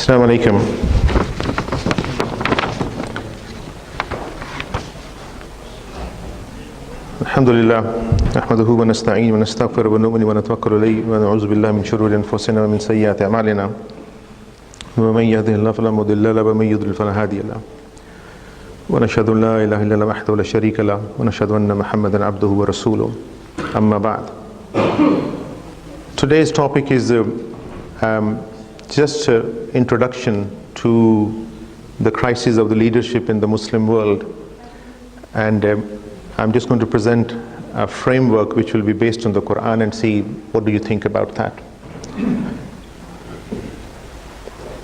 Assalamu alaikum. Alhamdulillah. Nahmaduhu wa nasta'in wa nastaghfiruhu wa nu'minu wa natawakkalu alayhi wa na'udzu billahi min shururi anfusina wa min sayyiati a'malina. Wa man yahdihillahu fala mudilla lahu wa man yudlil fala hadiya lahu. Wa nashhadu an la ilaha illallah wahdahu la sharika lahu wa nashhadu anna Muhammadan abduhu wa rasuluhu. Amma ba'd. Today's topic is just an introduction to the crisis of the leadership in the Muslim world, and I'm just going to present a framework which will be based on the Quran and see what do you think about that.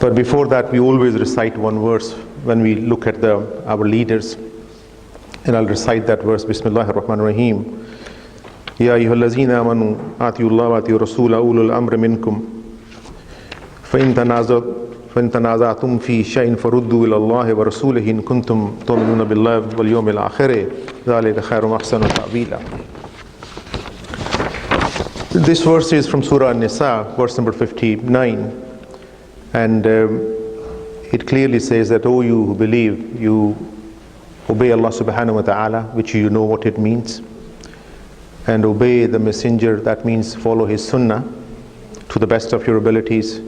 But before that, we always recite one verse when we look at our leaders, and I'll recite that verse. Bismillahir Rahmanir Rahim. Ya ayyuhallazina amanu atiyullaha wa atiyu rasulahu ulul amri minkum فإن تنازعتم في شيء فردوا إلى الله ورسوله إن كنتم تؤمنون بالله واليوم الآخر ذلك خير وأحسن تأويلا. This verse is from Surah An-Nisa, verse number 59, and it clearly says that, "O you who believe, you obey Allah subhanahu wa ta'ala, which you know what it means, and obey the messenger, that means follow his sunnah to the best of your abilities,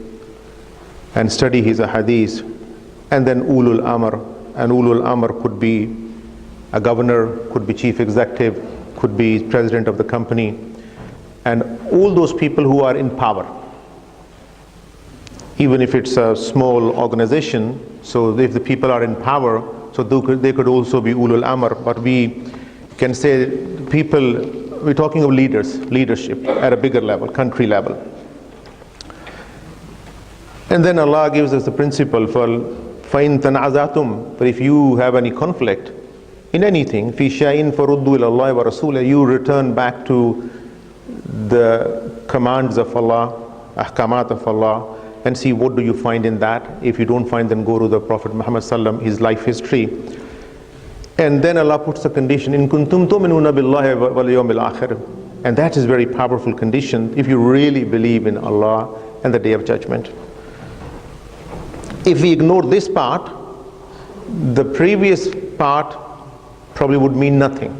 and study his hadith, and then ulul amr, and ulul amr could be a governor, could be chief executive, could be president of the company, and all those people who are in power, even if it's a small organization. So if the people are in power, so they could also be ulul amr, but we can say people, we're talking of leadership at a bigger level, country level. And then Allah gives us the principle for فَإِن تَنَعَزَعْتُمْ, for if you have any conflict in anything, فِي شَيْءٍ فَرُدُّوا إِلَى اللَّهِ وَرَسُولِهِ, you return back to the commands of Allah, ahkamat of Allah, and see what do you find in that. If you don't find, then go to the Prophet Muhammad sallam, his life history. And then Allah puts a condition, إِن كُنْتُمْ تُؤْمِنُونَ بِاللَّهِ وَالْيَوْمِ الْآخِرِ, and that is very powerful condition if you really believe in Allah and the Day of Judgment. If we ignore this part, the previous part probably would mean nothing.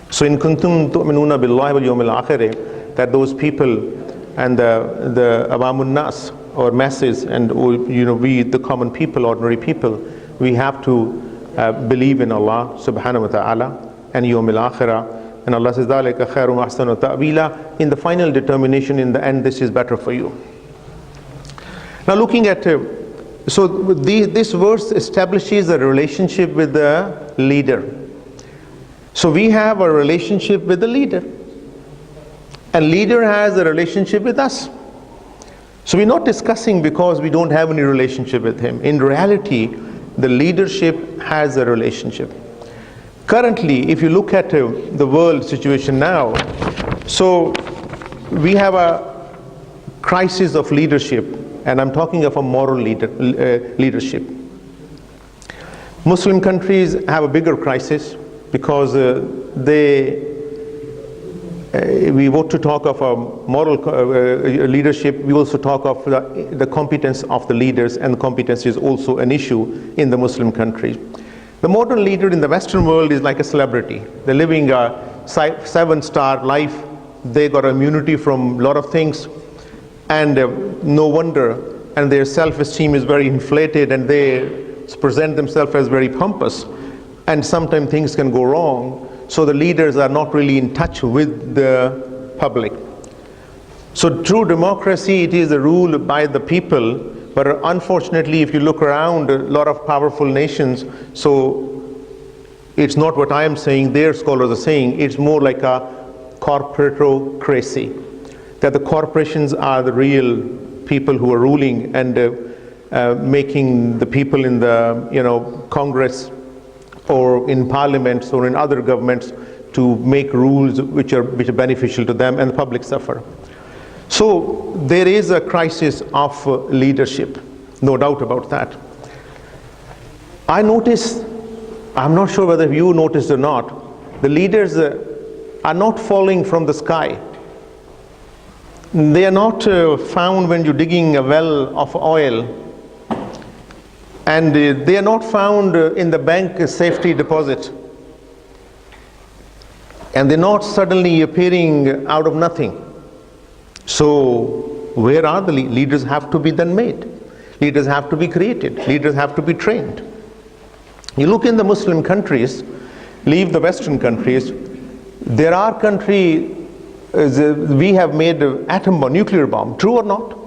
So in kuntum tu'minuna billahi wal yawmil akhir, that those people and the awamun nas, or masses, and we the common people, ordinary people, we have to believe in Allah subhanahu wa ta'ala and yawmil akhirah. And Allah says dhalika khairun wa ahsanu ta'wila, in the final determination, in the end, this is better for you. Now looking at, this verse establishes a relationship with the leader. So we have a relationship with the leader, and leader has a relationship with us. So we're not discussing because we don't have any relationship with him. In reality, the leadership has a relationship. Currently, if you look at the world situation now, so we have a crisis of leadership. And I'm talking of a moral leadership. Muslim countries have a bigger crisis because we want to talk of a moral leadership. We also talk of the competence of the leaders, and competence is also an issue in the Muslim countries. The modern leader in the Western world is like a celebrity. They're living a 7-star life. They got immunity from a lot of things. And no wonder, and their self-esteem is very inflated, and they present themselves as very pompous, and sometimes things can go wrong. So the leaders are not really in touch with the public. So true democracy, it is a rule by the people, but unfortunately, if you look around a lot of powerful nations, so it's not what I am saying, their scholars are saying, it's more like a corporatocracy, that the corporations are the real people who are ruling and making the people in the Congress or in parliaments or in other governments to make rules which are beneficial to them, and the public suffer. So there is a crisis of leadership, no doubt about that. I noticed, I'm not sure whether you noticed or not, the leaders are not falling from the sky. They are not found when you're digging a well of oil and they are not found in the bank safety deposit, and they're not suddenly appearing out of nothing. So where are the leaders? Have to be then made. Leaders have to be created. Leaders have to be trained. You look in the Muslim countries, leave the Western countries, there are countries, we have made an atom bomb, nuclear bomb, true or not?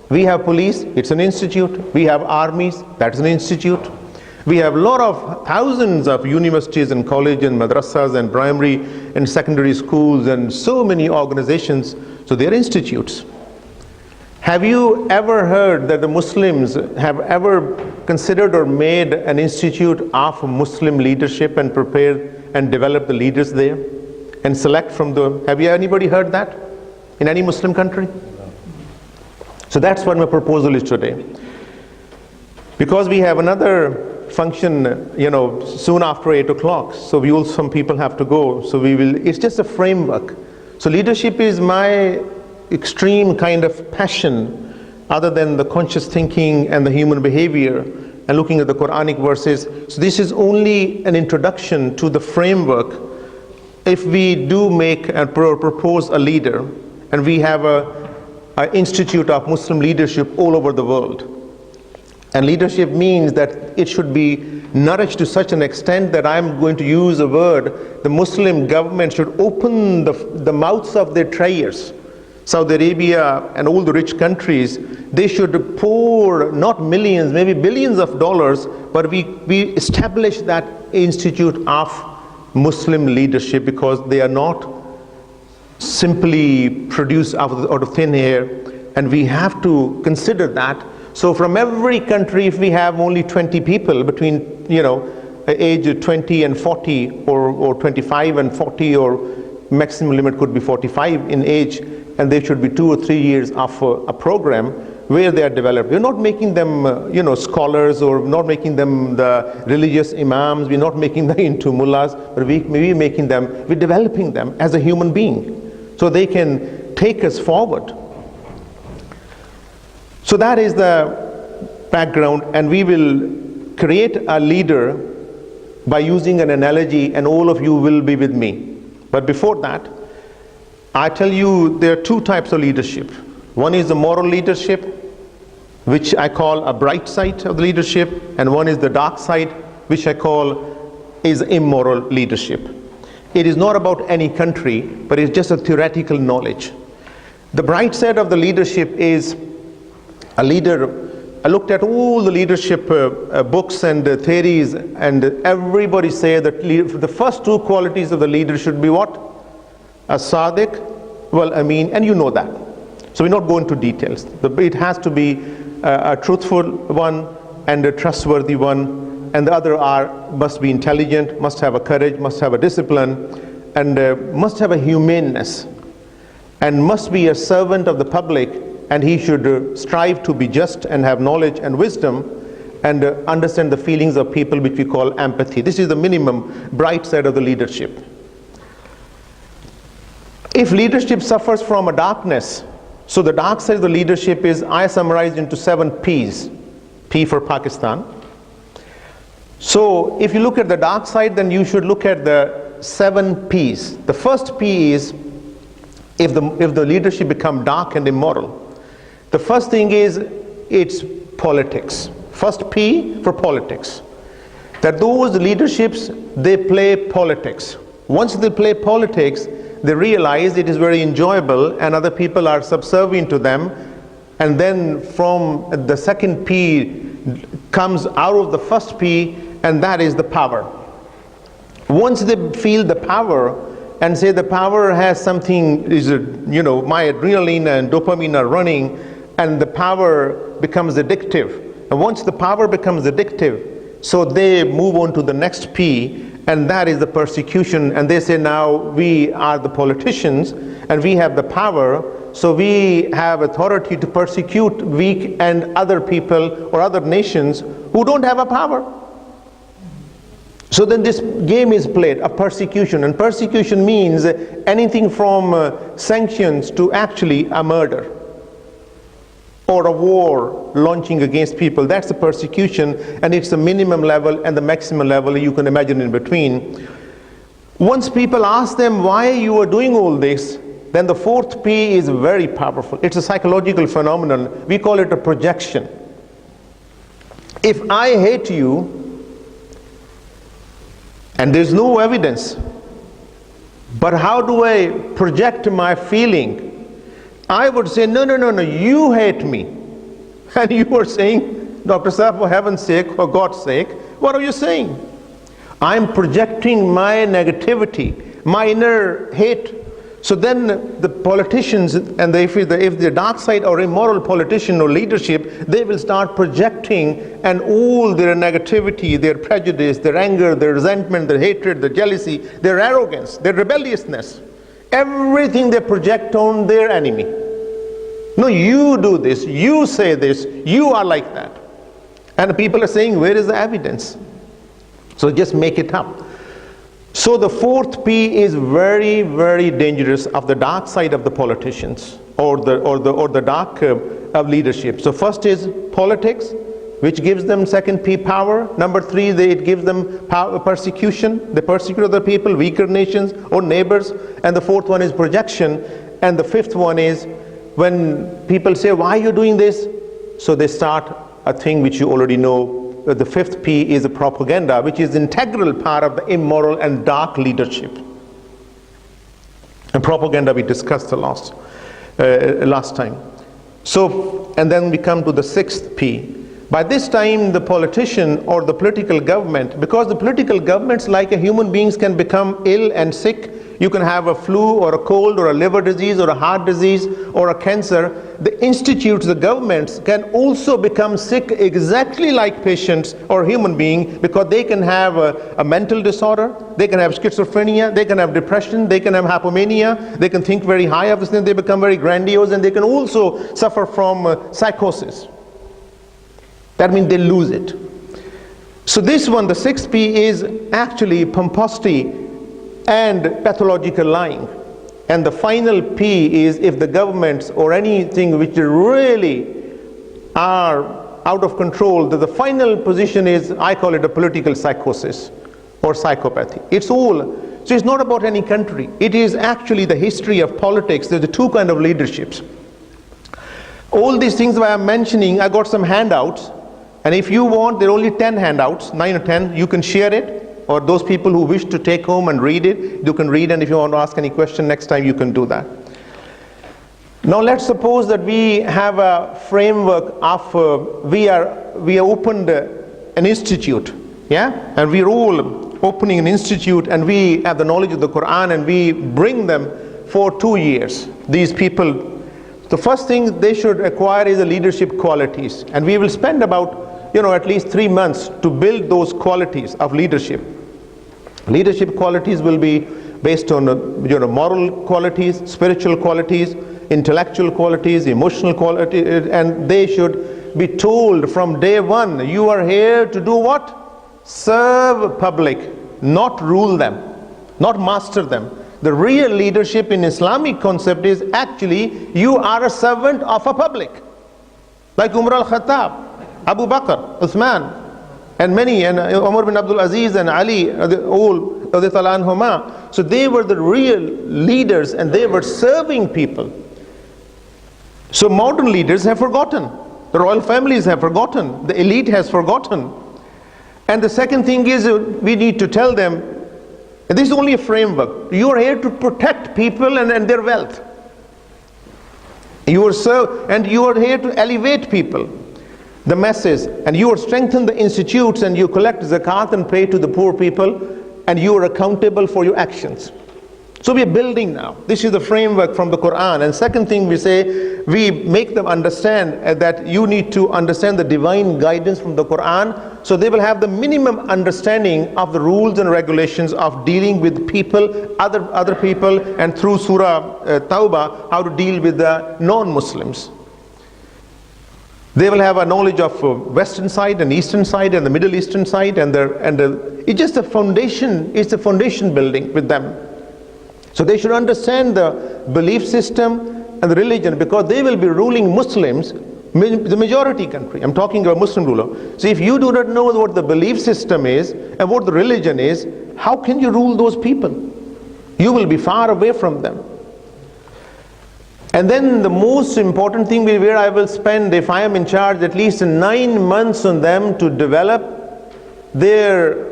We have police, it's an institute. We have armies, that's an institute. We have a lot of thousands of universities and colleges and madrasas and primary and secondary schools and so many organizations, so they are institutes. Have you ever heard that the Muslims have ever considered or made an institute of Muslim leadership and prepared and developed the leaders there and select from the, have you anybody heard that in any Muslim country? So that's what my proposal is today. Because we have another function, soon after 8 o'clock, so some people have to go, so it's just a framework. So leadership is my extreme kind of passion, other than the conscious thinking and the human behavior and looking at the Quranic verses. So this is only an introduction to the framework. If we do make and propose a leader, and we have an institute of Muslim leadership all over the world, and leadership means that it should be nourished to such an extent that I'm going to use a word, the Muslim government should open the mouths of their treasures. Saudi Arabia and all the rich countries, they should pour not millions, maybe billions of dollars, but we establish that institute of Muslim leadership, because they are not simply produced out of thin air, and we have to consider that. So from every country, if we have only 20 people between age 20 and 40, or 25 and 40, or maximum limit could be 45 in age, and there should be 2 or 3 years of a program where they are developed. We're not making them scholars, or not making them the religious imams, we're not making them into mullahs, but we're making them, we're developing them as a human being so they can take us forward. So that is the background, and we will create a leader by using an analogy, and all of you will be with me. But before that, I tell you there are two types of leadership. One is the moral leadership, which I call a bright side of the leadership, and one is the dark side, which I call is immoral leadership. It is not about any country, but it's just a theoretical knowledge. The bright side of the leadership is a leader. I looked at all the leadership books and theories, and everybody say that the first two qualities of the leader should be what? A sadiq, well, Ameen, and you know that. So we not go into details. It has to be a truthful one and a trustworthy one, and the other must be intelligent, must have a courage, must have a discipline, and must have a humaneness, and must be a servant of the public, and he should strive to be just and have knowledge and wisdom, and understand the feelings of people, which we call empathy. This is the minimum bright side of the leadership. If leadership suffers from a darkness, so the dark side of the leadership is, I summarized into 7 P's. P for Pakistan. So if you look at the dark side, then you should look at the 7 P's. The first P is, if the leadership become dark and immoral, the first thing is, it's politics. First P for politics. That those leaderships, they play politics. Once they play politics, they realize it is very enjoyable and other people are subservient to them, and then from the second P comes out of the first P, and that is the power. Once they feel the power and say the power has something, my adrenaline and dopamine are running, and the power becomes addictive. And once the power becomes addictive, so they move on to the next P, and that is the persecution. And they say, now we are the politicians and we have the power, so we have authority to persecute weak and other people or other nations who don't have a power. So then this game is played, a persecution, and persecution means anything from sanctions to actually a murder. or a war launching against people. That's the persecution, and it's the minimum level and the maximum level you can imagine in between. Once people ask them why you are doing all this, then the fourth P is very powerful. It's a psychological phenomenon. We call it a projection. If I hate you, and there's no evidence, but how do I project my feeling? I would say, no, you hate me. And you are saying, Dr. Saab, for heaven's sake, for God's sake, what are you saying? I'm projecting my negativity, my inner hate. So then the politicians, and if the dark side or immoral politician or leadership, they will start projecting and all their negativity, their prejudice, their anger, their resentment, their hatred, their jealousy, their arrogance, their rebelliousness, everything they project on their enemy. No, you do this, you say this, you are like that. And people are saying, where is the evidence? So just make it up. So the fourth P is very, very dangerous of the dark side of the politicians or the dark of leadership. So first is politics, which gives them second P, power. Number three, it gives them power, persecution. They persecute other people, weaker nations or neighbors. And the fourth one is projection. And the fifth one is when people say, why are you doing this? So they start a thing which you already know. The fifth P is a propaganda, which is integral part of the immoral and dark leadership. And propaganda we discussed the last time. So, and then we come to the sixth P. By this time, the politician or the political government, because the political governments, like a human beings, can become ill and sick. You can have a flu or a cold or a liver disease or a heart disease or a cancer. The institutes, the governments can also become sick exactly like patients or human beings, because they can have a mental disorder, they can have schizophrenia, they can have depression, they can have hypomania, they can think very high of this, then they become very grandiose, and they can also suffer from psychosis. That means they lose it. So this one, the sixth P, is actually pomposity and pathological lying. And the final P is if the governments or anything which really are out of control, the final position is, I call it a political psychosis or psychopathy. It's all, so it's not about any country. It is actually the history of politics. There's the two kinds of leaderships. All these things that I'm mentioning, I got some handouts. And if you want, there are only 10 handouts, 9 or 10, you can share it. Or those people who wish to take home and read it, you can read, and if you want to ask any question next time, you can do that. Now let's suppose that we have a framework of, we opened an institute, yeah? And we're all opening an institute, and we have the knowledge of the Quran, and we bring them for 2 years. These people, the first thing they should acquire is the leadership qualities. And we will spend about, at least 3 months to build those qualities of leadership. Leadership qualities will be based on moral qualities, spiritual qualities, intellectual qualities, emotional qualities, and they should be told from day one, you are here to do what? Serve public, not rule them, not master them. The real leadership in Islamic concept is actually you are a servant of a public. Like Umar al-Khattab, Abu Bakr, Uthman, and many, and Umar bin Abdul Aziz and Ali, all of the Talanhuma. So they were the real leaders, and they were serving people. So modern leaders have forgotten. The royal families have forgotten. The elite has forgotten. And the second thing is, we need to tell them, and this is only a framework. You are here to protect people and their wealth. You are here to elevate people, the masses, and you are strengthen the institutes, and you collect zakat and pay to the poor people, and you are accountable for your actions. So we are building now. This is the framework from the Quran. And second thing we say, we make them understand that you need to understand the divine guidance from the Quran, so they will have the minimum understanding of the rules and regulations of dealing with people, other people, and through Surah Tawbah, how to deal with the non-Muslims. They will have a knowledge of western side and eastern side and the Middle Eastern side, and it's just a foundation. It's a foundation building with them. So they should understand the belief system and the religion, because they will be ruling Muslims the majority country. I'm talking about Muslim ruler. So if you do not know what the belief system is and what the religion is, how can you rule those people? You will be far away from them. And then the most important thing where I will spend, if I am in charge, at least 9 months on them to develop their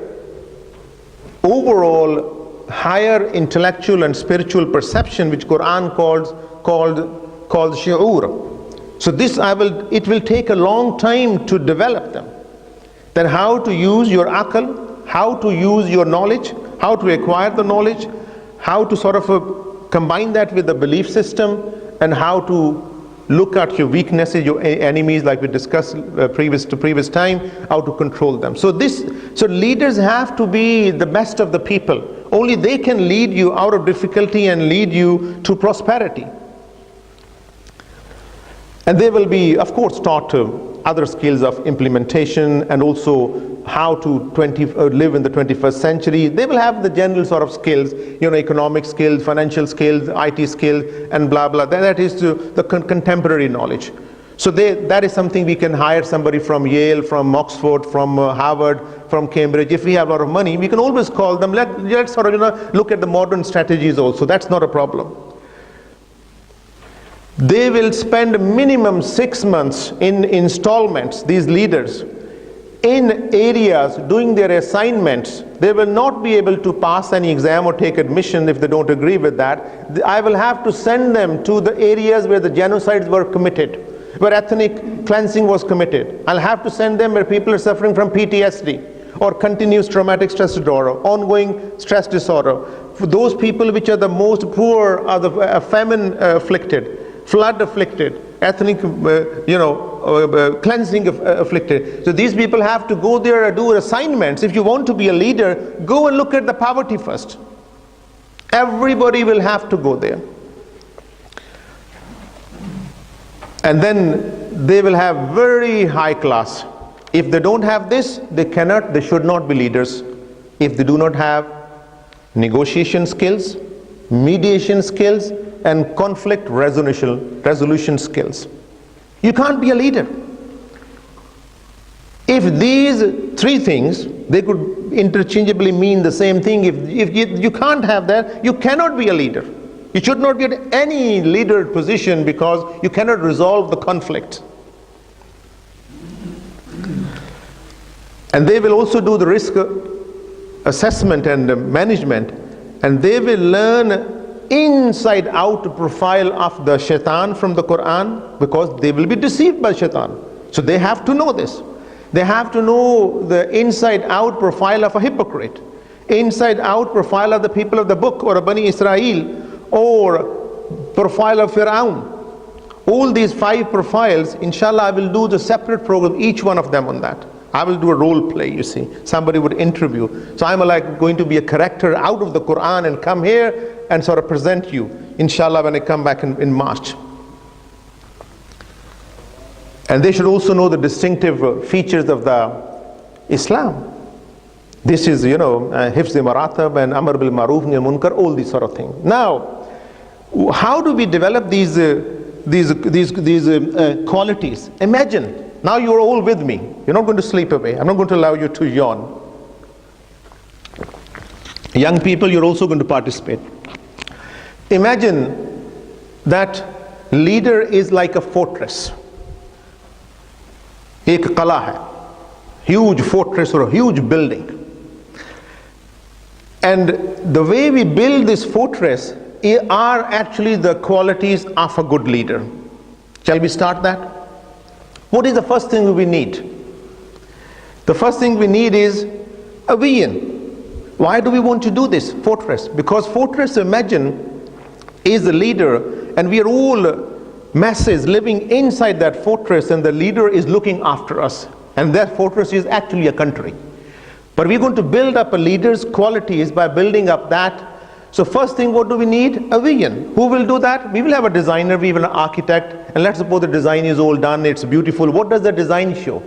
overall higher intellectual and spiritual perception, which Quran called shi'ur. So this it will take a long time to develop them. Then how to use your aql, how to use your knowledge, how to acquire the knowledge, how to sort of combine that with the belief system, and how to look at your weaknesses, your enemies, like we discussed previous time, how to control them. So leaders have to be the best of the people. Only they can lead you out of difficulty and lead you to prosperity. And they will be, of course, taught other skills of implementation and also how to live in the 21st century. They will have the general sort of skills, economic skills, financial skills, IT skills, and blah, blah. That is the contemporary knowledge. So that is something we can hire somebody from Yale, from Oxford, from Harvard, from Cambridge. If we have a lot of money, we can always call them. Let's sort of look at the modern strategies also. That's not a problem. They will spend minimum 6 months in installments, these leaders, in areas doing their assignments. They will not be able to pass any exam or take admission if they don't agree with that. I will have to send them to the areas where the genocides were committed, where ethnic cleansing was committed. I'll have to send them where people are suffering from PTSD or continuous traumatic stress disorder, ongoing stress disorder. For those people which are the most poor, are the famine afflicted, flood afflicted, ethnic cleansing afflicted. So these people have to go there and do assignments. If you want to be a leader, go and look at the poverty first. Everybody will have to go there. And then they will have very high class. If they don't have this, they should not be leaders. If they do not have negotiation skills, mediation skills, and conflict resolution skills, you can't be a leader. If these 3 things, they could interchangeably mean the same thing. If you can't have that, you cannot be a leader. You should not be at any leader position because you cannot resolve the conflict. And they will also do the risk assessment and management, and they will learn inside out profile of the shaitan from the Quran, because they will be deceived by shaitan. So they have to know this. They have to know the inside out profile of a hypocrite, inside out profile of the people of the book, or a Bani Israel, or profile of Fir'aun. All these 5 profiles, inshallah, I will do the separate program, each one of them on that. I will do a role play, you see. Somebody would interview. So I'm like going to be a character out of the Quran and come here and sort of present you, inshallah, when I come back in March. And they should also know the distinctive features of the Islam. This is, hifz maratab and amr bil maruf nahy anil munkar, all these sort of things. Now, how do we develop these qualities? Imagine, now you're all with me. You're not going to sleep away. I'm not going to allow you to yawn. Young people, you're also going to participate. Imagine that leader is like a fortress. Ek qala hai. Huge fortress or a huge building. And the way we build this fortress are actually the qualities of a good leader. Shall we start that? What is the first thing we need? The first thing we need is a vision. Why do we want to do this fortress? Because fortress, imagine, is the leader, and we are all masses living inside that fortress, and the leader is looking after us. And that fortress is actually a country. But we're going to build up a leader's qualities by building up that. So first thing, what do we need? A vision. Who will do that? We will have a designer, we will have an architect, and let's suppose the design is all done, it's beautiful. What does the design show?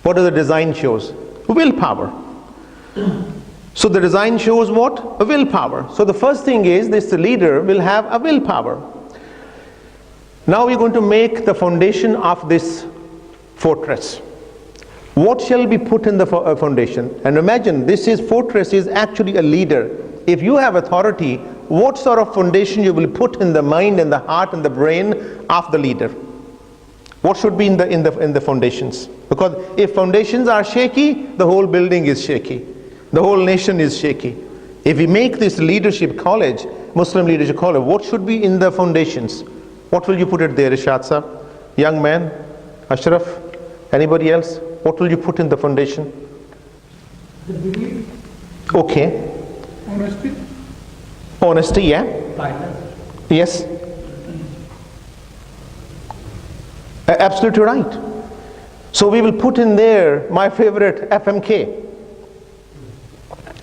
What does the design shows? Willpower. So the design shows what? A willpower. So the first thing is, this leader will have a willpower. Now we're going to make the foundation of this fortress. What shall be put in the foundation? And imagine this fortress is actually a leader. If you have authority, what sort of foundation you will put in the mind and the heart and the brain of the leader? What should be in the foundations? Because if foundations are shaky, the whole building is shaky. The whole nation is shaky. If we make this leadership college, Muslim leadership college, what should be in the foundations? What will you put it there, Ishad sir? Young man, Ashraf, anybody else? What will you put in the foundation? The belief. Okay. Honesty. Honesty, yeah? Kindness. Yes. Absolutely right. So we will put in there my favorite FMK.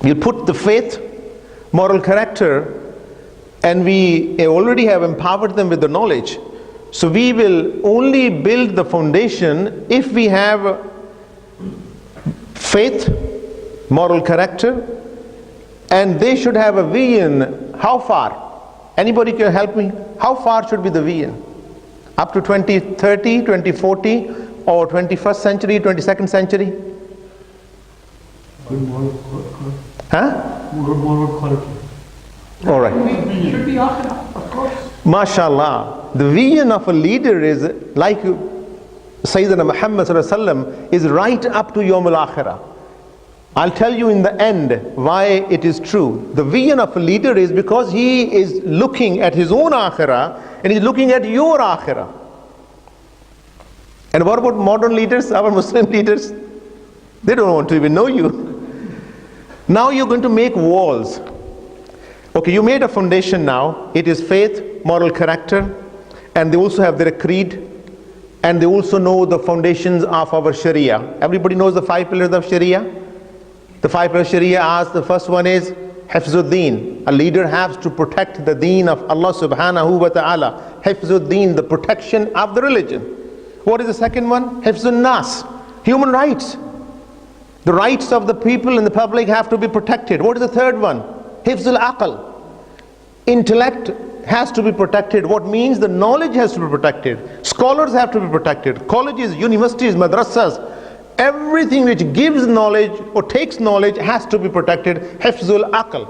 We'll put the faith, moral character, and we already have empowered them with the knowledge. So we will only build the foundation if we have faith, moral character, and they should have a vision. How far? Anybody can help me? How far should be the vision? Up to 2030, 2040, or 21st century, 22nd century? Good moral quality. Huh? Good moral quality. All right. We should be akhirah, of course. MashaAllah. The vision of a leader is like Sayyidina Muhammad sallallahu alaihi wasallam is right up to Yawm al-Akhirah. I'll tell you in the end why it is true. The vision of a leader is because he is looking at his own Akhirah and he's looking at your Akhirah. And what about modern leaders, our Muslim leaders? They don't want to even know you. Now you're going to make walls. Okay, you made a foundation now. It is faith, moral character, and they also have their creed, and they also know the foundations of our Sharia. Everybody knows the 5 pillars of Sharia? The 5 pillars of Sharia are, the first one is Hifzuddin. A leader has to protect the deen of Allah subhanahu wa ta'ala. Hifzuddin, the protection of the religion. What is the second one? Hifzun Nas, human rights. The rights of the people and the public have to be protected. What is the third one? Hifzul Aql. Intellect has to be protected. What means the knowledge has to be protected. Scholars have to be protected. Colleges, universities, madrasas, everything which gives knowledge or takes knowledge has to be protected. Hifzul Aql.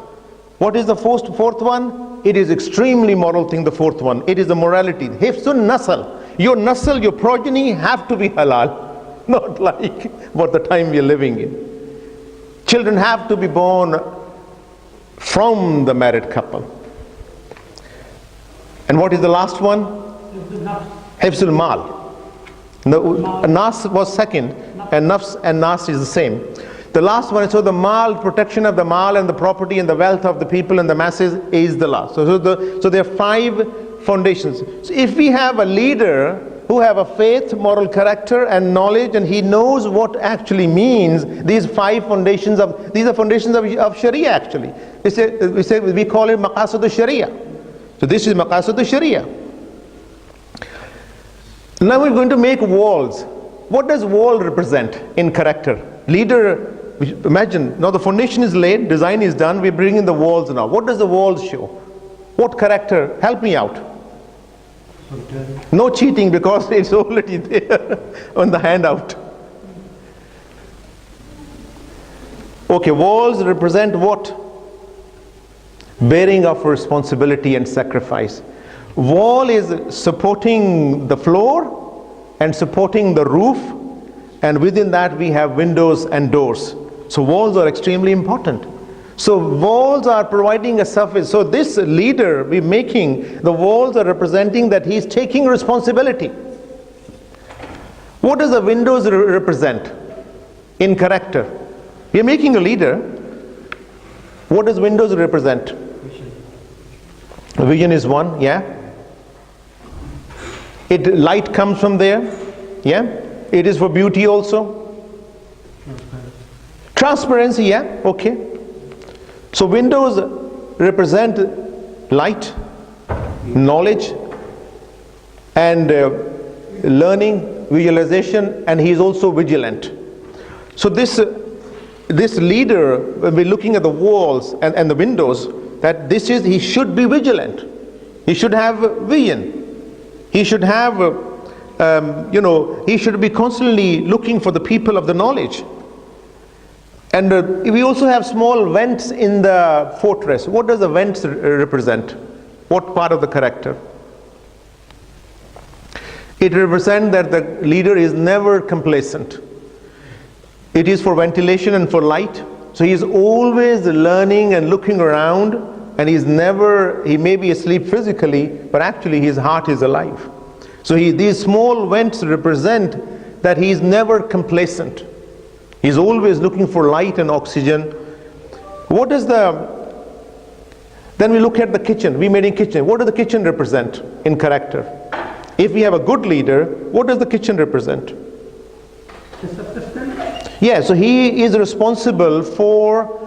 What is the fourth one? It is extremely moral thing, the fourth one. It is the morality. Hifzun Nasl. Your nasl, your progeny have to be halal. Not like what the time we are living in. Children have to be born from the married couple. And what is the last one? Hifzul Mal. Nas was second, and Nafs and Nas is the same. The last one is, so the Mal, protection of the Mal and the property and the wealth of the people and the masses is the last. So there are 5 foundations. So if we have a leader who have a faith, moral character and knowledge, and he knows what actually means these 5 foundations of, these are foundations of Sharia actually. We call it Maqasid al-Sharia. So this is Maqasid al-Sharia. Now we're going to make walls. What does wall represent in character? Leader, imagine, now the foundation is laid, design is done, we bring in the walls now. What does the walls show? What character? Help me out. No cheating because it's already there on the handout. Okay, walls represent what? Bearing of responsibility and sacrifice. Wall is supporting the floor and supporting the roof, and within that we have windows and doors. So walls are extremely important. So walls are providing a surface. So this leader we're making, the walls are representing that he's taking responsibility. What does the windows represent in character? We're making a leader. What does windows represent? Vision is one, yeah. Light comes from there, yeah. It is for beauty also. Transparency, yeah, okay. So windows represent light, knowledge, and learning, visualization, and he is also vigilant. So this leader, when we're looking at the walls and the windows, that he should be vigilant. He should have vision. He should have, he should be constantly looking for the people of the knowledge. And we also have small vents in the fortress. What does the vents represent? What part of the character? It represents that the leader is never complacent. It is for ventilation and for light. So he is always learning and looking around, and he may be asleep physically, but actually his heart is alive. So these small vents represent that he is never complacent. He's always looking for light and oxygen. Then we look at the kitchen. We made a kitchen. What does the kitchen represent in character? If we have a good leader, what does the kitchen represent? Yeah, so he is responsible for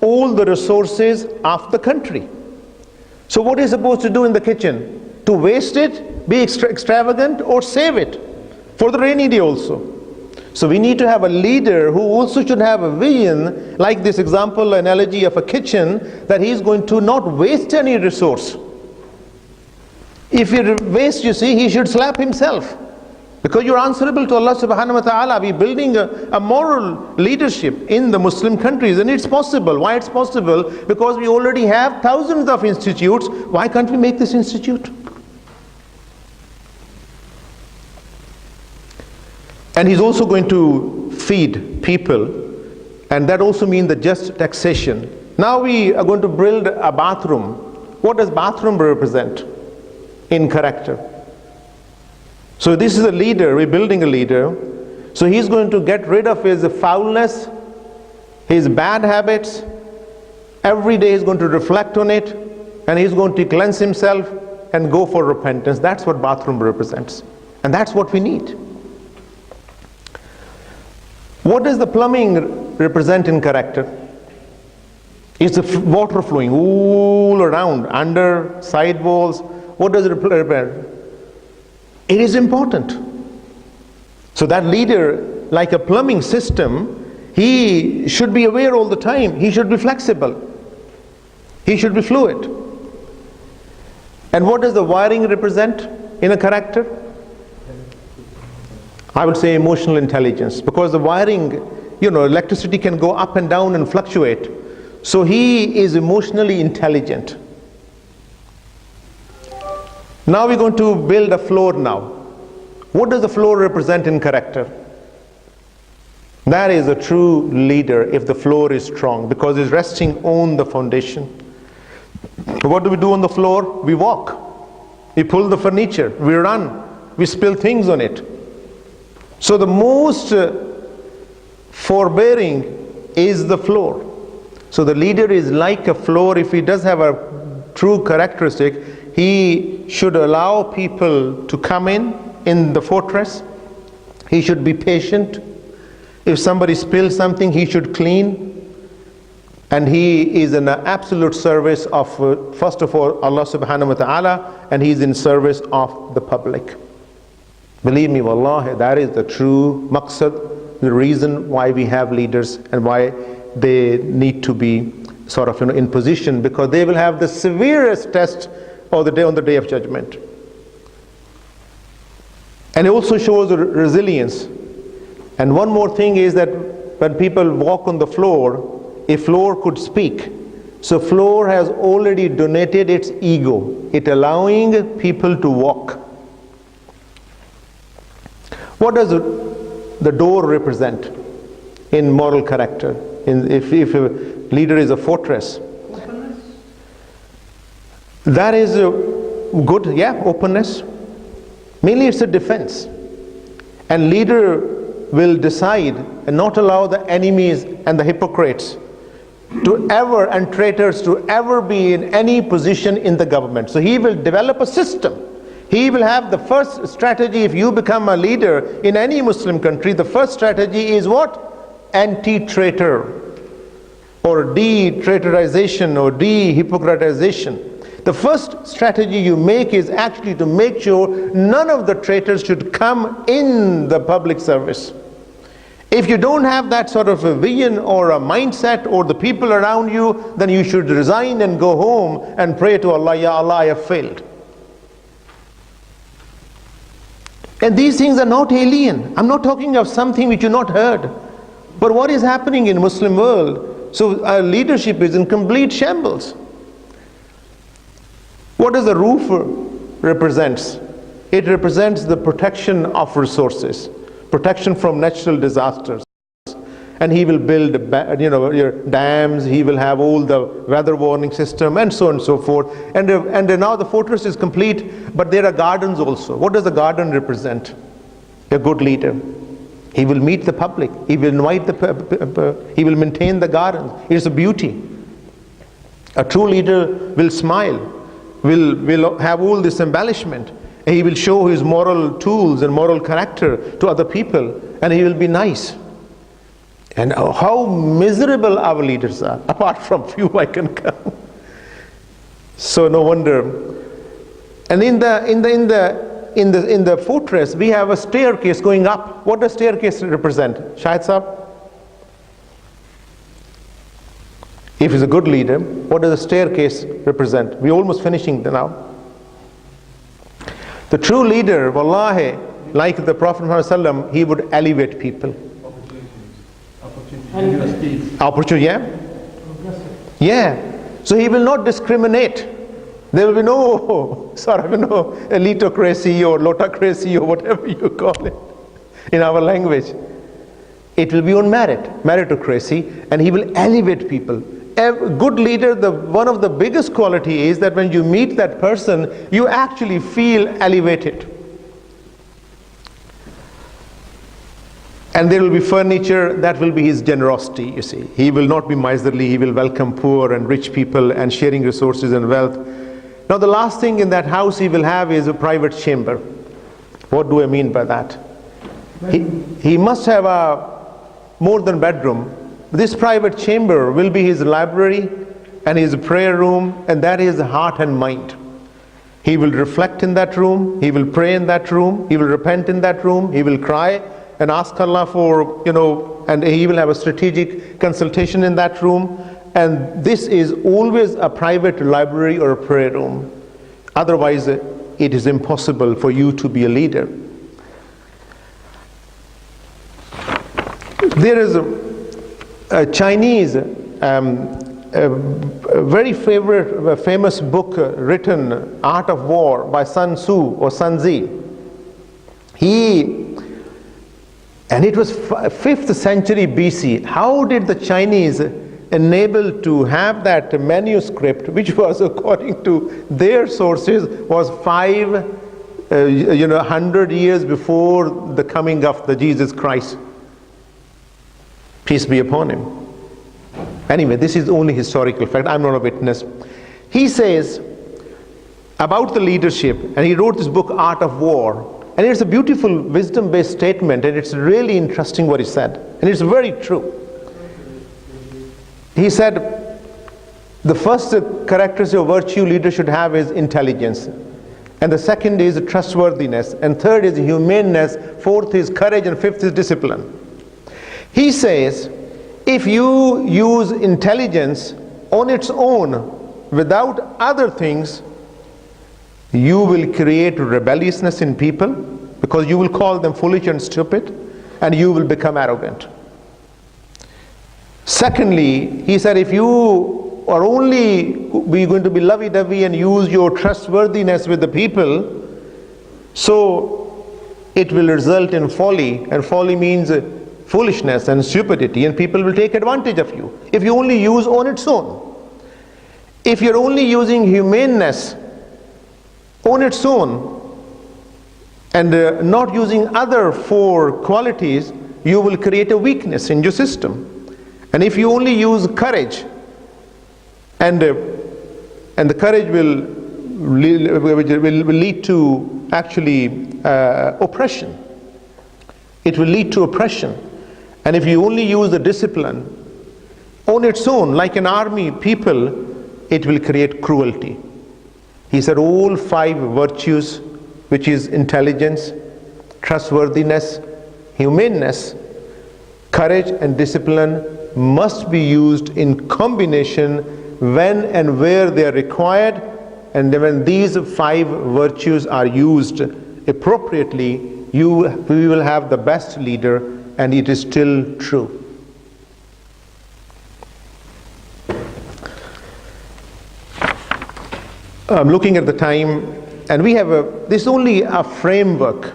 all the resources of the country. So what is he supposed to do in the kitchen? To waste it, be extravagant, or save it for the rainy day also? So we need to have a leader who also should have a vision, like this example, analogy of a kitchen, that he is going to not waste any resource. If he wastes, you see, he should slap himself. Because you're answerable to Allah subhanahu wa ta'ala. We're building a moral leadership in the Muslim countries, and it's possible. Why it's possible? Because we already have thousands of institutes. Why can't we make this institute? And he's also going to feed people, and that also means the just taxation. Now we are going to build a bathroom. What does bathroom represent in character? So this is a leader, we're building a leader. So he's going to get rid of his foulness, his bad habits. Every day he's going to reflect on it, and he's going to cleanse himself and go for repentance. That's what bathroom represents. And that's what we need. What does the plumbing represent in character? It's the water flowing all around, under, side walls. What does it represent? It is important. So that leader, like a plumbing system, he should be aware all the time. He should be flexible. He should be fluid. And what does the wiring represent in a character? I would say emotional intelligence, because the wiring, electricity can go up and down and fluctuate. So he is emotionally intelligent. Now we're going to build a floor now. What does the floor represent in character? That is a true leader if the floor is strong, because it's resting on the foundation. What do we do on the floor? We walk. We pull the furniture. We run. We spill things on it. So the most forbearing is the floor. So the leader is like a floor. If he does have a true characteristic, he should allow people to come in the fortress. He should be patient. If somebody spills something, he should clean. And he is in absolute service of, first of all, Allah subhanahu wa ta'ala, and he is in service of the public. Believe me, wallahi, that is the true maqsad, the reason why we have leaders and why they need to be sort of in position, because they will have the severest test on the day of judgment. And it also shows resilience. And one more thing is that when people walk on the floor, a floor could speak. So floor has already donated its ego, it allowing people to walk. What does the door represent in moral character? If a leader is a fortress, Openness? that is good, yeah, openness. Mainly it's a defense. And leader will decide and not allow the enemies and the hypocrites to ever, and traitors to ever be in any position in the government. So he will develop a system. He will have the first strategy. If you become a leader in any Muslim country, the first strategy is what? Anti-traitor, or de-traitorization, or de-hypocratization. The first strategy you make is actually to make sure none of the traitors should come in the public service. If you don't have that sort of a vision or a mindset, or the people around you, then you should resign and go home and pray to Allah, Ya Allah, I have failed. And these things are not alien. I'm not talking of something which you not heard. But what is happening in Muslim world? So our leadership is in complete shambles. What does the roof represents? It represents the protection of resources, protection from natural disasters. And he will build, your dams, he will have all the weather warning system, and so on and so forth. And now the fortress is complete, but there are gardens also. What does the garden represent? A good leader. He will meet the public. He will invite he will maintain the gardens. It is a beauty. A true leader will smile, will have all this embellishment. And he will show his moral tools and moral character to other people, and he will be nice. And how miserable our leaders are, apart from few I can count. So no wonder. And in the fortress, we have a staircase going up. What does staircase represent? Shahid Sahab? If he's a good leader, what does the staircase represent? We're almost finishing now. The true leader, wallahi, like the Prophet Muhammad, he would elevate people. Opportunity, yeah? Yeah. So he will not discriminate. There will be no elitocracy or lotocracy or whatever you call it in our language. It will be on merit, meritocracy, and he will elevate people. A good leader, one of the biggest quality is that when you meet that person, you actually feel elevated. And there will be furniture, that will be his generosity, you see. He will not be miserly, he will welcome poor and rich people and sharing resources and wealth. Now the last thing in that house he will have is a private chamber. What do I mean by that? He must have a more than bedroom. This private chamber will be his library and his prayer room, and that is heart and mind. He will reflect in that room, he will pray in that room, he will repent in that room, he will cry and ask Allah for, and he will have a strategic consultation in that room. And this is always a private library or a prayer room. Otherwise, it is impossible for you to be a leader. There is a Chinese, a very famous book written, Art of War, by Sun Tzu or Sun Tzu. And it was 5th century BC. How did the Chinese enable to have that manuscript, which was, according to their sources, was 100 years before the coming of the Jesus Christ? Peace be upon him. Anyway, this is only historical fact. I'm not a witness. He says about the leadership, and he wrote this book, Art of War. And it's a beautiful wisdom-based statement, and it's really interesting what he said. And it's very true. He said, the first characteristic of virtue leader should have is intelligence. And the second is trustworthiness. And third is humaneness. Fourth is courage. And fifth is discipline. He says, if you use intelligence on its own without other things, you will create rebelliousness in people, because you will call them foolish and stupid, and you will become arrogant. Secondly, he said, if you are only going to be lovey-dovey and use your trustworthiness with the people, so it will result in folly, and folly means foolishness and stupidity, and people will take advantage of you if you only use on its own. If you're only using humaneness on its own and not using other 4 qualities, you will create a weakness in your system. And if you only use courage, and the courage will lead to actually oppression. It will lead to oppression. And if you only use the discipline on its own, like an army people, it will create cruelty. He said all 5 virtues, which is intelligence, trustworthiness, humaneness, courage and discipline, must be used in combination when and where they are required. And when these 5 virtues are used appropriately, we will have the best leader, and it is still true. I'm looking at the time, and we have this is only a framework,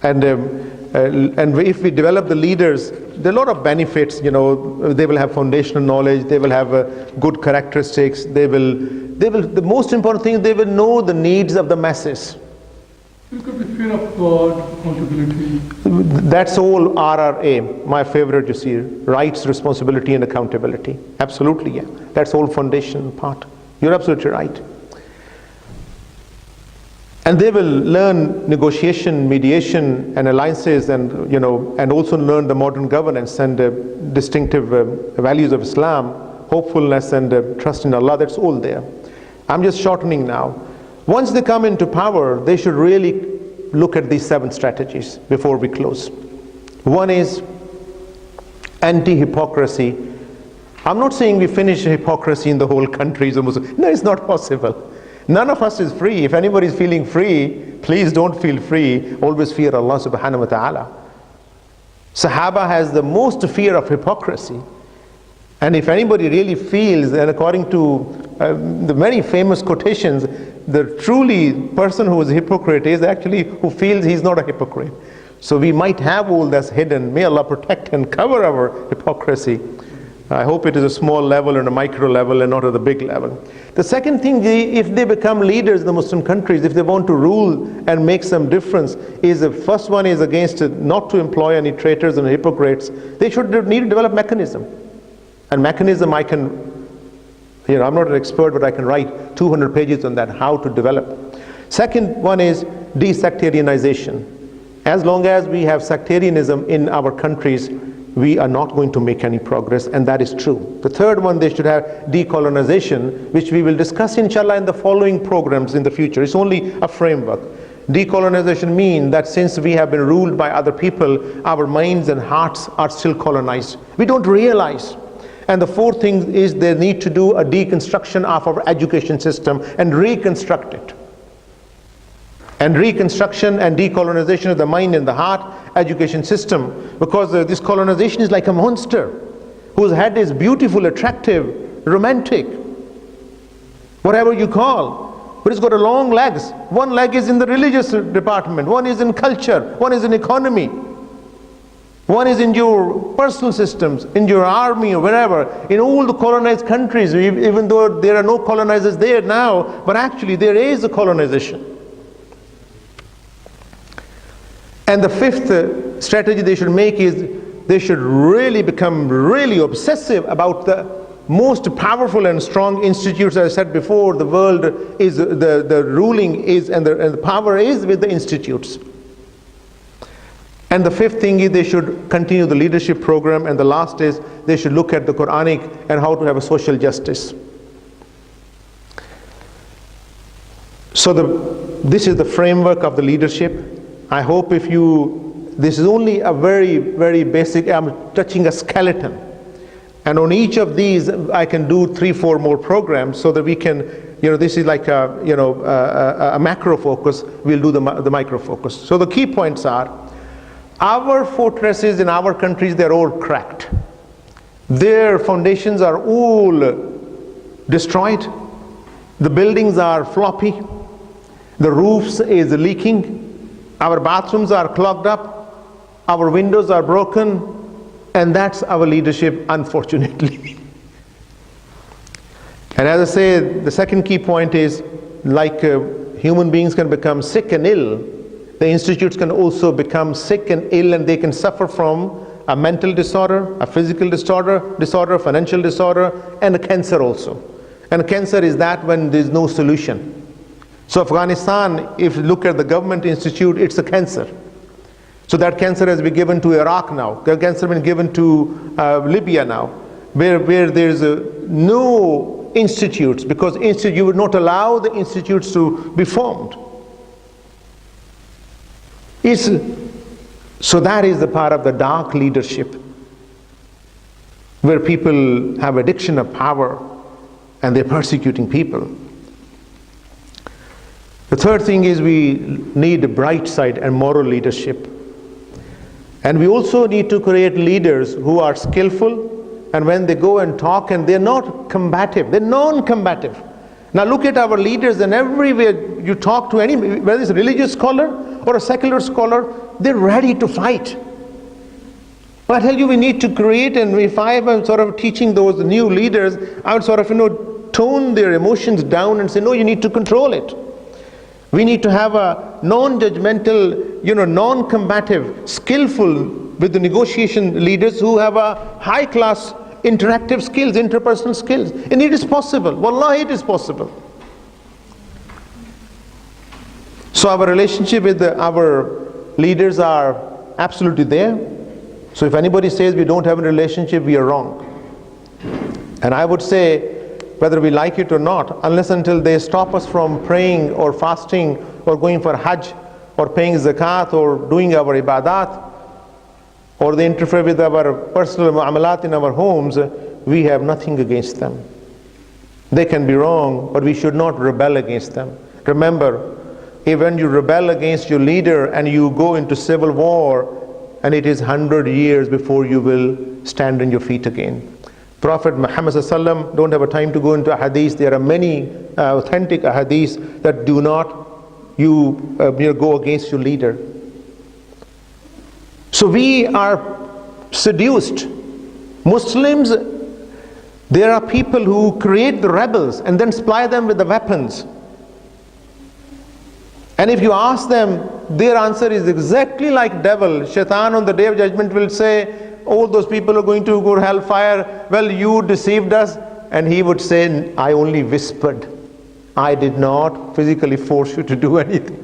and if we develop the leaders, there are a lot of benefits. They will have foundational knowledge, they will have good characteristics, they will. The most important thing, they will know the needs of the masses. It could be fear of God, accountability. That's all RRA, my favorite, you see, rights, responsibility, and accountability. Absolutely, yeah. That's all foundation part. You're absolutely right. And they will learn negotiation, mediation, and alliances, and also learn the modern governance and distinctive values of Islam, hopefulness and trust in Allah. That's all there. I'm just shortening now. Once they come into power, they should really look at these 7 strategies before we close. One is anti-hypocrisy. I'm not saying we finish hypocrisy in the whole country. No, it's not possible. None of us is free. If anybody is feeling free, please don't feel free. Always fear Allah subhanahu wa ta'ala. Sahaba has the most fear of hypocrisy. And if anybody really feels, and according to the many famous quotations, the truly person who is a hypocrite is actually who feels he's not a hypocrite. So we might have all that's hidden. May Allah protect and cover our hypocrisy. I hope it is a small level and a micro level and not at the big level. The second thing, if they become leaders in the Muslim countries, if they want to rule and make some difference, is the first one is against not to employ any traitors and hypocrites. They should need to develop mechanism. And mechanism I can, I'm not an expert, but I can write 200 pages on that, how to develop. Second one is desectarianization. As long as we have sectarianism in our countries, we are not going to make any progress, and that is true. The third one, they should have decolonization, which we will discuss inshallah in the following programs in the future. It's only a framework. Decolonization means that since we have been ruled by other people, our minds and hearts are still colonized. We don't realize. And the fourth thing is they need to do a deconstruction of our education system and reconstruct it. And reconstruction and decolonization of the mind and the heart, education system, because this colonization is like a monster whose head is beautiful, attractive, romantic, whatever you call, but it's got a long legs. One leg is in the religious department, one is in culture, one is in economy, one is in your personal systems, in your army or wherever. In all the colonized countries, even though there are no colonizers there now, but actually there is a colonization. And the fifth strategy they should make is they should really become really obsessive about the most powerful and strong institutes. As I said before, the world is, the ruling is, and the power is with the institutes. And the fifth thing is they should continue the leadership program. And the last is they should look at the Quranic and how to have a social justice. So this is the framework of the leadership. I hope this is only a very, very basic, I'm touching a skeleton. And on each of these, I can do 3-4 more programs so that we can, this is like a macro focus, we'll do the micro focus. So the key points are, our fortresses in our countries, they're all cracked. Their foundations are all destroyed. The buildings are floppy. The roofs is leaking. Our bathrooms are clogged up, our windows are broken, and that's our leadership, unfortunately. And as I say, the second key point is, like human beings can become sick and ill, the institutes can also become sick and ill, and they can suffer from a mental disorder, a physical disorder, financial disorder, and a cancer also. And a cancer is that when there's no solution. So Afghanistan, if you look at the government institute, it's a cancer. So that cancer has been given to Iraq now. The cancer has been given to Libya now, where there's no institutes, because you would not allow the institutes to be formed. So that is the part of the dark leadership, where people have addiction of power and they're persecuting people. The third thing is we need a bright side and moral leadership. And we also need to create leaders who are skillful, and when they go and talk, and they're not combative, they're non-combative. Now look at our leaders, and everywhere you talk to any, whether it's a religious scholar or a secular scholar, they're ready to fight. But I tell you, we need to create, and if I am sort of teaching those new leaders, I would sort of, tone their emotions down and say, no, you need to control it. We need to have a non-judgmental, non-combative, skillful with the negotiation leaders who have a high-class interactive skills, interpersonal skills. And it is possible. Wallahi, it is possible. So our relationship with our leaders are absolutely there. So if anybody says we don't have a relationship, we are wrong. And I would say, whether we like it or not, unless until they stop us from praying or fasting or going for Hajj or paying zakat or doing our ibadat, or they interfere with our personal mu'amalat in our homes, we have nothing against them. They can be wrong, but we should not rebel against them. Remember, when you rebel against your leader and you go into civil war, and it is 100 years before you will stand on your feet again. Prophet Muhammad ﷺ, don't have a time to go into hadith. There are many authentic hadiths that do not go against your leader. So we are seduced. Muslims, there are people who create the rebels and then supply them with the weapons. And if you ask them, their answer is exactly like devil. Shaitan on the day of judgment will say, all those people are going to go to hellfire. Well, you deceived us. And he would say, I only whispered. I did not physically force you to do anything.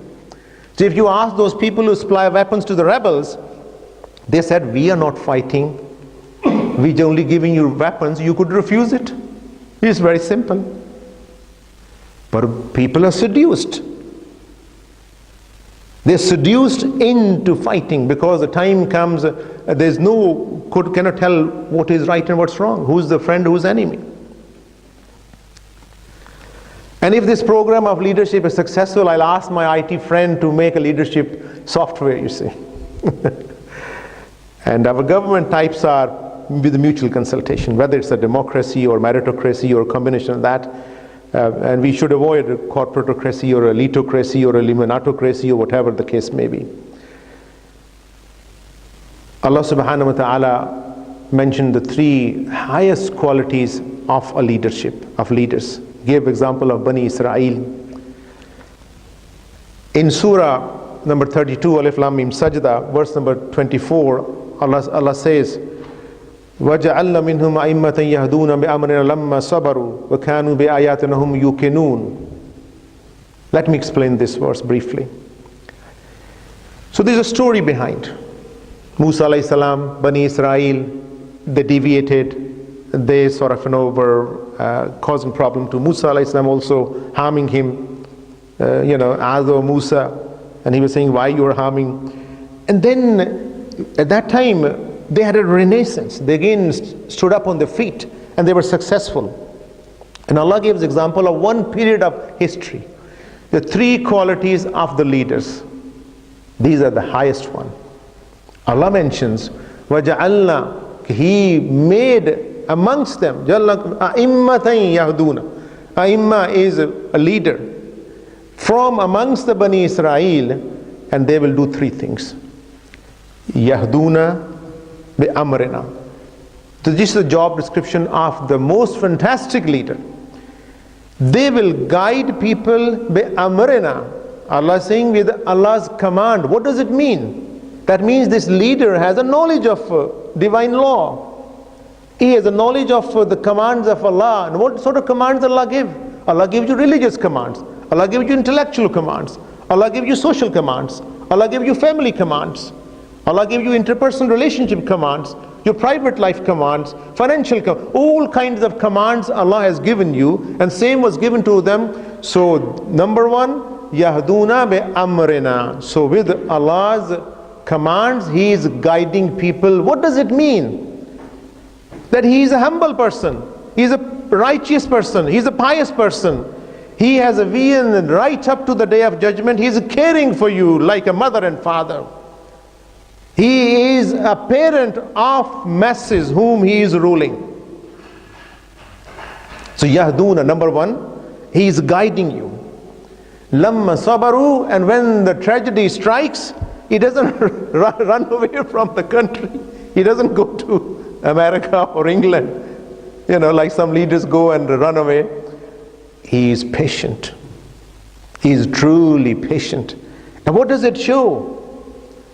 So if you ask those people who supply weapons to the rebels, they said, we are not fighting. We're only giving you weapons. You could refuse it. It's very simple. But people are seduced. They're seduced into fighting because the time comes, cannot tell what is right and what's wrong, who's the friend, who's enemy. And if this program of leadership is successful, I'll ask my IT friend to make a leadership software, you see. And our government types are with the mutual consultation, whether it's a democracy or meritocracy or a combination of that. And we should avoid a corporatocracy or a elitocracy or a eliminatocracy or whatever the case may be. Allah subhanahu wa ta'ala mentioned the three highest qualities of a leadership, of leaders. Gave example of Bani Israel. In Surah number 32, Alif Lam Mim Sajda, verse number 24, Allah says, وَجَعَلْنَا مِنْهُمْ أَئِمَّةً يَهْدُونَ بِأَمْرِنَا لَمَّا صَبَرُوا وَكَانُوا بِآيَاتِنَا هُمْ يُوقِنُونَ. Let me explain this verse briefly. So there's a story behind. Musa alayhi salam, Bani Israel, they deviated. They sort of were causing problem to Musa alayhi salam, also harming him. Ado Musa, and he was saying, why you are harming? And then at that time, they had a renaissance. They again stood up on their feet and they were successful. And Allah gives example of one period of history. The three qualities of the leaders. These are the highest one. Allah mentions, وَجَعَلْنَا, He made amongst them, أَئِمَّةً يَهْدُونَ. A'imma is a leader from amongst the Bani Israel, and they will do three things. Yahduna bi-amrina. So this is the job description of the most fantastic leader. They will guide people bi-amrina. Allah is saying with Allah's command. What does it mean? That means this leader has a knowledge of divine law. He has a knowledge of the commands of Allah. And what sort of commands Allah give? Allah gives you religious commands. Allah gives you intellectual commands. Allah gives you social commands. Allah gives you family commands. Allah gives you interpersonal relationship commands, your private life commands, financial commands, all kinds of commands Allah has given you, and same was given to them. So number one, Yahduna bi amrina. So with Allah's commands, He is guiding people. What does it mean? That He is a humble person, He is a righteous person, He is a pious person. He has a vision right up to the day of judgment. He is caring for you like a mother and father. He is a parent of masses whom he is ruling. So Yahduna, number one, he is guiding you. Lamma sabaru, and when the tragedy strikes, he doesn't run away from the country. He doesn't go to America or England, like some leaders go and run away. He is patient. He is truly patient. And what does it show?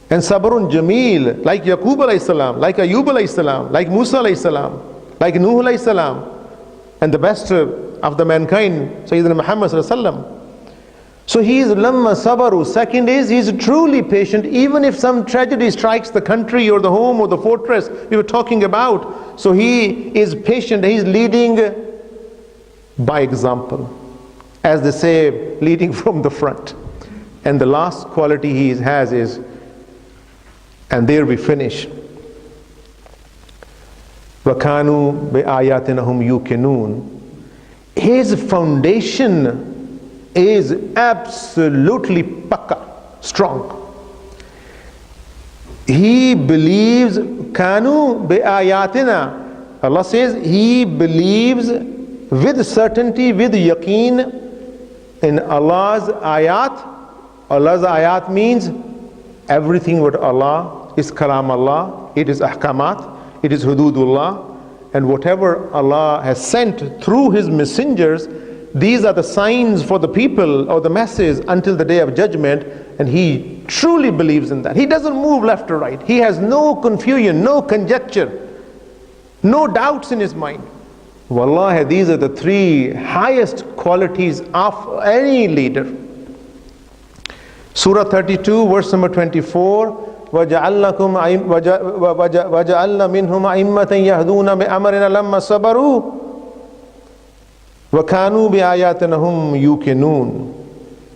And sabrun jameel, like Yaqub alayhi salam, like Ayyub alayhi salam, like Musa alayhi salam, like Nuh alayhi salam, and the best of the mankind, Sayyidina Muhammad sallallahu alaihi wasallam. So he is lamma sabaru. Second is, he is truly patient even if some tragedy strikes the country or the home or the fortress we were talking about. So he is patient. He is leading by example, as they say, leading from the front. And the last quality he has is, and there we finish, وَكَانُوا بِآيَاتِنَا هُمْ يُوقِنُونَ. His foundation is absolutely pakka, strong. He believes, kanu bi-ayatina. Allah says he believes with certainty, with yaqeen in Allah's ayat. Allah's ayat means everything what Allah is kalam Allah, it is ahkamat, it is hududullah, and whatever Allah has sent through his messengers, these are the signs for the people or the masses until the day of judgment, and he truly believes in that. He doesn't move left or right. He has no confusion, no conjecture, no doubts in his mind. Wallahi, these are the three highest qualities of any leader. Surah 32, verse number 24, وَجَعَلْنَا مِنْهُمْ أَئِمَّةً يَهْدُونَ بِأَمْرِنَا لَمَّا صَبَرُوا وَكَانُوا بِآيَاتِنَا هُمْ يُوقِنُونَ.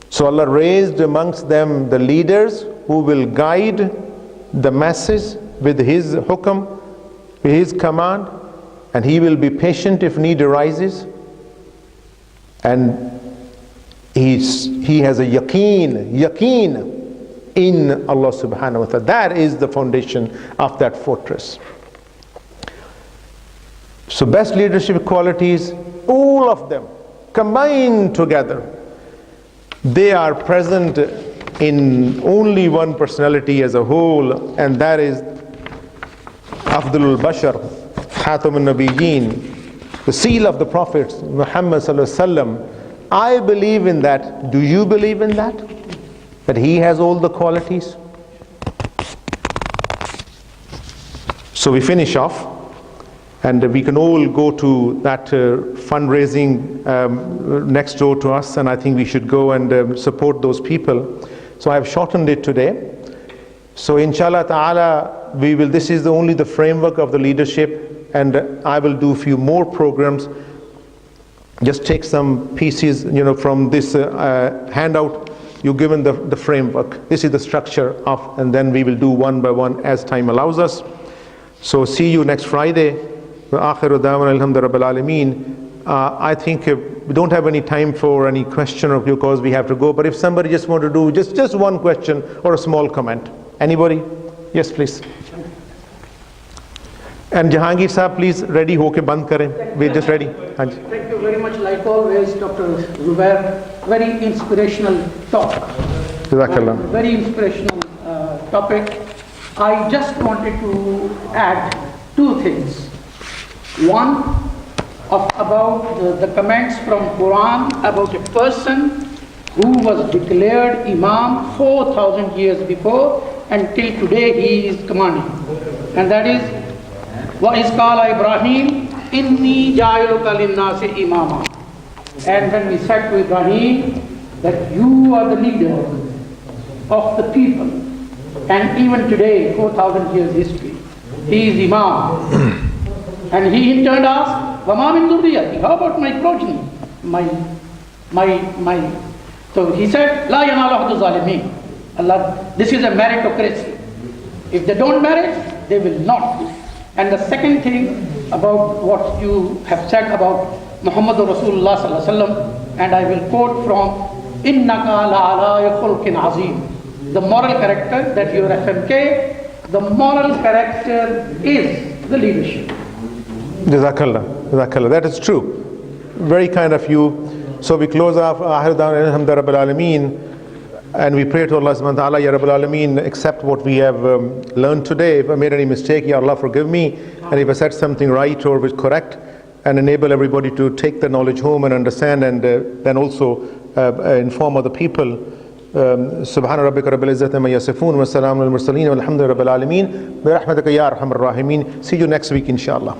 So Allah raised amongst them the leaders who will guide the masses with his hukam, with his command, and he will be patient if need arises. And he has a yaqeen in Allah subhanahu wa ta'ala. That is the foundation of that fortress. So best leadership qualities, all of them combined together, they are present in only one personality as a whole, and that is Afdalul Bashar, Khatam al-Nabiyyin, the seal of the prophets, Muhammad sallallahu alaihi wasallam. I believe in that. Do you believe in that? That he has all the qualities? So we finish off, and we can all go to that fundraising next door to us, and I think we should go and support those people. So I have shortened it today. So inshallah ta'ala, this is only the framework of the leadership, and I will do a few more programs. Just take some pieces, from this handout. You're given the framework. This is the structure of, and then we will do one by one as time allows us. So see you next Friday. I think we don't have any time for any question or because we have to go. But if somebody just want to do just one question or a small comment. Anybody? Yes, please. And Jahangir Sahab, please ready hoke band kare. We're just ready. Thank you very much. Like always, Dr. Zubair, very inspirational talk. Jazakallah. Very inspirational topic. I just wanted to add two things. One, about the comments from Quran about a person who was declared Imam 4,000 years before, and till today he is commanding. And that is, وَإِذْ قَالَ إِبْرَاهِيمُ إِنِّي جَاعِلُكَ لِلنَّاسِ إِمَامًا. And when we said to Ibrahim that you are the leader of the people, and even today, 4,000 years history, he is Imam. And he in turn asked, وَمَا مِن ذُرِّيَّتِي, how about my progeny? So he said, لَا يَنَالُ عَهْدُ الظَّالِمِينَ. Allah, this is a meritocracy. If they don't merit, they will not. And the second thing about what you have said about Muhammad Rasulullah sallallahu alaihi wasallam and I will quote from Innaka la'ala khulqin azim. The moral character that your FMK, the moral character is the leadership. Jazakallah, Jazakallah. That is true. Very kind of you. So we close off Ahir Da'wana Alhamdulillah Rabbil Alameen, and we pray to Allah subhanahu wa ta'ala, Ya Rabbil Alameen, accept what we have learned today. If I made any mistake, Ya Allah forgive me, and if I said something right or was correct, and enable everybody to take the knowledge home and understand, and then also inform other people. Subhana rabbika rabbil izzati amma yasifun wa salamun al mursaleen walhamdulillahi rabbil alameen bi rahmatika ya arhamar rahimin. See you next week inshallah.